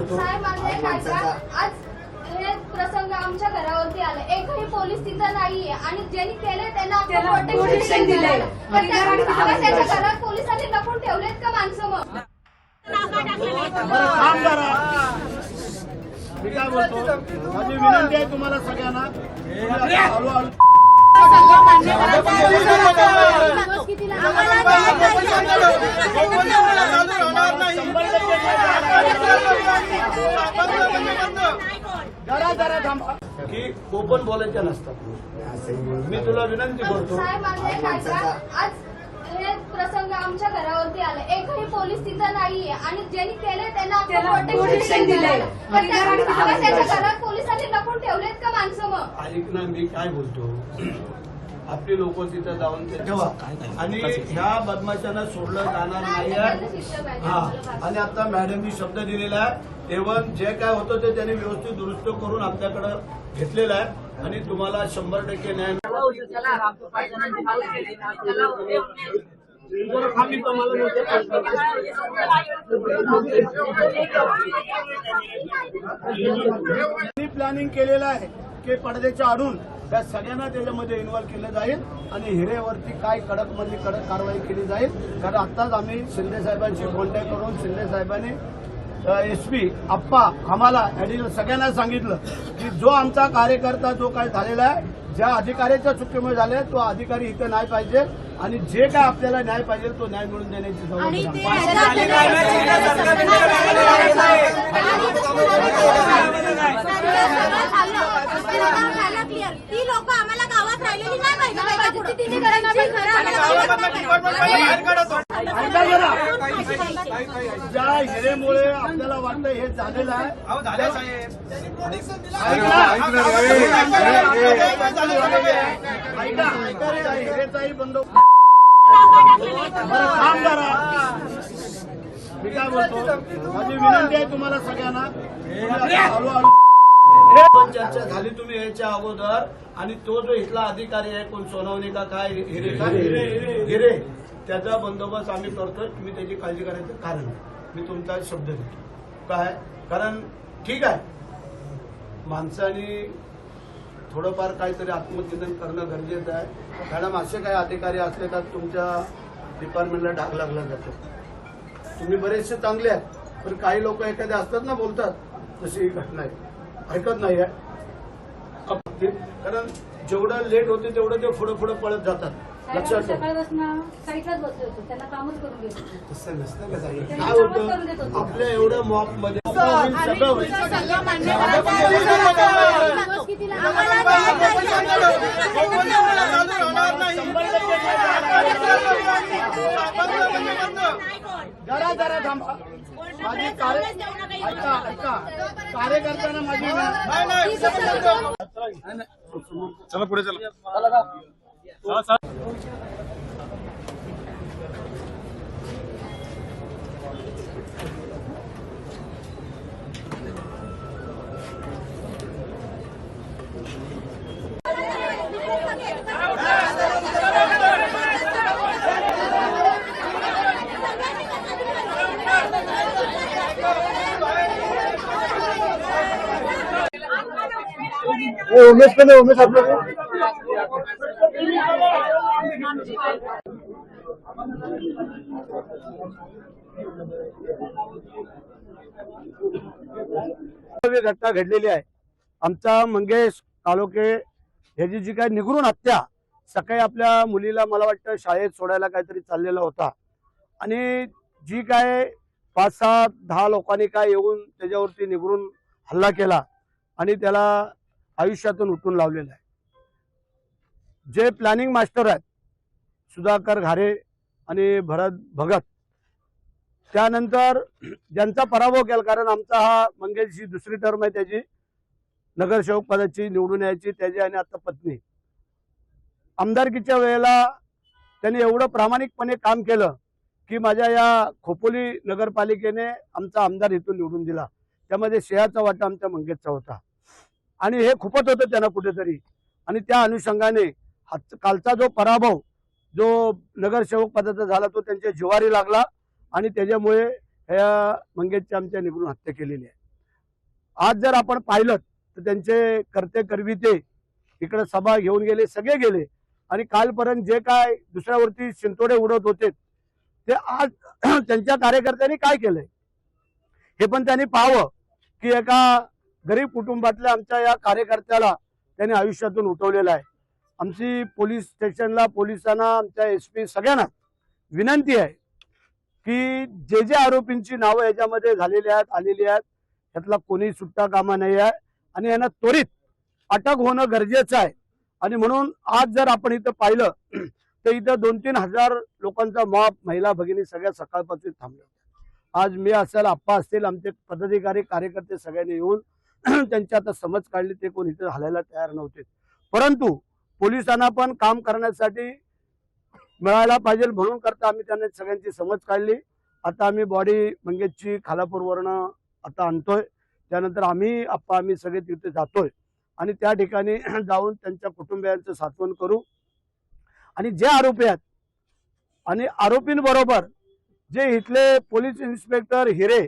बोलतो साहेब माझं एक ऐका, आज हे प्रसंग आमच्या घरावरती आले, एकही पोलीस तिथं नाहीये आणि ज्यांनी केले त्यांना प्रोटेक्शन दिलंय. पण त्याच्या घरात पोलिसांनी लपून ठेवलेत का माणसं? मग थांब जरा. मी काय बोलतो, माझी विनंती आहे तुम्हाला सगळ्यांना, हळूहळू जरा जरा थांबा की ओपन बोलायच्या नसतात. मी तुला विनंती करतो. साहेब माझं एक ऐका, आज हे प्रसंग आमच्या घरावरती आले, एकही पोलीस तिथं नाहीये आणि ज्यांनी केले त्यांना प्रोटेक्शन दिलंय. पण त्याच्या घरात पोलिसांनी लपून ठेवलेत का माणसं? मग ऐक ना, मी काय बोलतो, आपली लोक तिथं जाऊन ते ठेवा आणि ह्या बदमाशांना सोडलं जाणार नाही. हा, आणि आता मॅडमनी शब्द दिलेला आहे, एवढं जे काय होतं ते त्यांनी व्यवस्थित दुरुस्त करून आपल्याकडे घेतलेलं आहे आणि तुम्हाला 100% न्याय प्लॅनिंग केलेलं आहे की पडद्याच्या आडून त्या सगळ्यांना त्याच्यामध्ये इन्व्हॉल्व केलं जाईल आणि हिरेवरती काय कडक मधली कडक कारवाई केली जाईल. कारण आताच आम्ही शिंदे साहेबांशी कॉन्टॅक्ट करून शिंदे साहेबांनी SP आप्पा आम्हाला ऍडिशनल सगळ्यांना सांगितलं की जो आमचा कार्यकर्ता जो काय झालेला आहे, ज्या अधिकाऱ्याच्या चुकीमुळे झाले तो अधिकारी इथे नाही पाहिजे आणि जे काय आपल्याला न्याय पाहिजे तो न्याय मिळून देण्याची ती लोक आम्हाला गावात राहिलेली नाही ज्या हिरेमुळे आपल्याला वाटतं हे झालेलं आहे. हिरेचाही बंदोबस्त. थांब जरा. मी काय बोलतो, माझी विनंती आहे तुम्हाला सगळ्यांना, हळूहळू चर्चा झाली तुम्ही याच्या अगोदर आणि तो जो इथला अधिकारी आहे कोण सोनवणे का काय हिरे त्याचा बंदोबस्त आम्ही करतोय. तुम्ही त्याची काळजी करायचं कारण मी तुमचा शब्द देतो काय, कारण ठीक आहे माणसाने थोडंफार काहीतरी आत्मचिंतन करणं गरजेचं आहे. मॅडम असे काही अधिकारी असले का तुमच्या डिपार्टमेंटला डाग लागला जातो. तुम्ही बरेचसे चांगले आहेत पण काही लोक एखादे असतात ना बोलतात, तशी ही घटना आहे, ऐकत नाही आहे. कारण जेवढं लेट होते तेवढं ते पुढे पुढे पळत जातात. लक्षात साईडलाच बसले होते, त्यांना कामच करून घेत होते. तसं नसतं का ताई? काय होतं आपल्या एवढ्या मॉप मध्ये सगळं होईल. जरा जरा थांबा. माझी ऐका कार्यकर्त्यांना माझी चला पुढे चला. उमेश पे उमेश आप लोग घटना घडलेली आहे. आमचा मंगेश कालोखे ह्याची जी काय निगरून हत्या, सकाळी आपल्या मुलीला मला वाटतं शाळेत सोडायला काहीतरी चाललेला होता आणि जी काय 5-6-10 लोकांनी काय येऊन त्याच्यावरती निगरून हल्ला केला आणि त्याला आयुष्यातून उठून लावलेलं आहे. जे प्लॅनिंग मास्टर आहेत सुधाकर घारे आणि भरत भगत, त्यानंतर ज्यांचा पराभव केला, कारण आमचा हा मंगेशची दुसरी टर्म आहे त्याची नगरसेवक पदाची निवडून यायची, त्याची आणि आता पत्नी. आमदारकीच्या वेळेला त्यांनी एवढं प्रामाणिकपणे काम केलं की माझ्या या खोपोली नगरपालिकेने आमचा आमदार इथून निवडून दिला. त्यामध्ये शेहाचा वाटा आमच्या मंगेशचा होता आणि हे खूपच होतं त्यांना कुठेतरी. आणि त्या अनुषंगाने कालचा जो पराभव जो नगरसेवक पदाचा झाला तो त्यांच्या जिवारी लागला आणि त्याच्यामुळे ह्या मंगेशच्या आमच्या निवडून हत्या केलेली आहे. आज जर आपण पाहिलं तर त्यांचे करते करविते इकडे सभा घेऊन गेले, सगळे गेले आणि कालपर्यंत जे काय दुसऱ्यावरती शिंतोडे उडत होते ते आज त्यांच्या कार्यकर्त्यांनी काय केलंय हे पण त्यांनी पाहावं की एका गरीब कुटुंबातल्या आमच्या या कार्यकर्त्याला त्यांनी आयुष्यातून उठवलेलं आहे. आमची पोलीस स्टेशनला, पोलिसांना, आमच्या SP सगळ्यांना विनंती आहे की जे जे आरोपींची नावं याच्यामध्ये झालेली आहेत, आलेली आहेत, त्यातला कोणी सुट्टा कामा नाही आहे आणि यांना त्वरित अटक होणं गरजेचं आहे. आणि म्हणून आज जर आपण इथं पाहिलं तर इथं 2-3 हजार लोकांचा मॉब, महिला भगिनी सगळ्या सकाळपासून थांबल्या. आज मी असेल, आप्पा असतील, आमचे पदाधिकारी, कार्यकर्ते सगळ्यांनी येऊन त्यांची आता समज काढली. ते कोण इथं हलायला तयार नव्हते, परंतु पोलिसांना पण काम करण्यासाठी मिळायला पाहिजे म्हणून करता आम्ही त्यांना सगळ्यांची समज काढली. आता आम्ही बॉडी मंगेशची खालापूरवरनं आता आणतोय. त्यानंतर आम्ही सगळे तिथे जातोय आणि त्या ठिकाणी जाऊन त्यांच्या कुटुंबियांचं सांत्वन करू. आणि जे आरोपी आहेत आणि आरोपींबरोबर जे इथले पोलीस इन्स्पेक्टर हिरे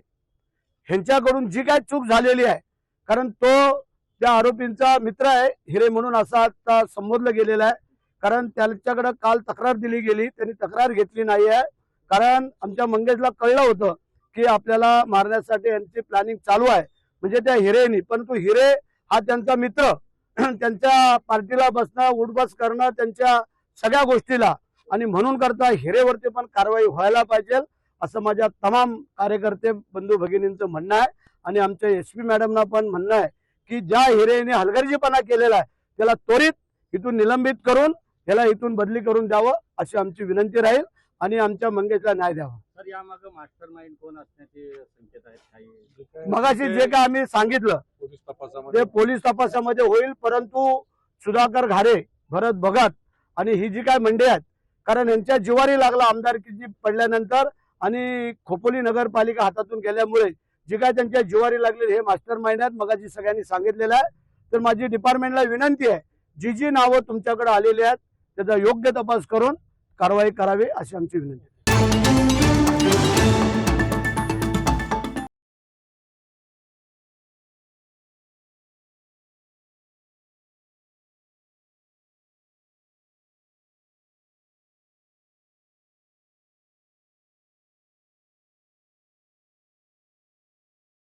ह्यांच्याकडून जी काय चूक झालेली आहे, कारण तो त्या आरोपींचा मित्र आहे, हिरे म्हणून असा आता संबोधलं गेलेलं आहे. कारण त्याच्याकडे काल तक्रार दिली गेली, त्यांनी तक्रार घेतली नाही आहे. कारण आमच्या मंगेशला कळलं होतं की आपल्याला मारण्यासाठी यांची प्लॅनिंग चालू आहे, म्हणजे त्या हिरेनी. परंतु हिरे हा त्यांचा मित्र, त्यांच्या पार्टीला बसणं, उठबस करणं, त्यांच्या सगळ्या गोष्टीला, आणि म्हणून करता हिरेवरती पण कारवाई व्हायला पाहिजे असं माझ्या तमाम कार्यकर्ते बंधू भगिनींचं म्हणणं आहे. आणि आमच्या SP मॅडमना पण म्हणणं आहे की ज्या हिरेने हलगर्जीपणा केलेला आहे त्याला त्वरित इथून निलंबित करून याला इथून बदली करून द्यावं अशी आमची विनंती राहील आणि आमच्या मंगेशला न्याय द्यावा. सर, यामागे मास्टर माइंड कोण असण्याचे संकेत आहेत काही? मगाशी जे काय आम्ही सांगितलं ते पोलीस तपासामध्ये होईल, परंतु सुधाकर घारे, भरत भगत आणि ही जी काय मंडळी आहेत, कारण यांच्या जिवारी लागला आमदारकीची पडल्यानंतर आणि खोपोली नगरपालिका हातातून गेल्यामुळे जे काय त्यांच्या जिवारी लागले हे मास्टर माइंड आहेत, मगाशी सगळ्यांनी सांगितलेलं आहे. तर माझी डिपार्टमेंटला विनंती आहे, जी जी नावं तुमच्याकडे आलेली आहेत त्याचा योग्य तपास करून कारवाई करावी अशी आमची विनंती आहे.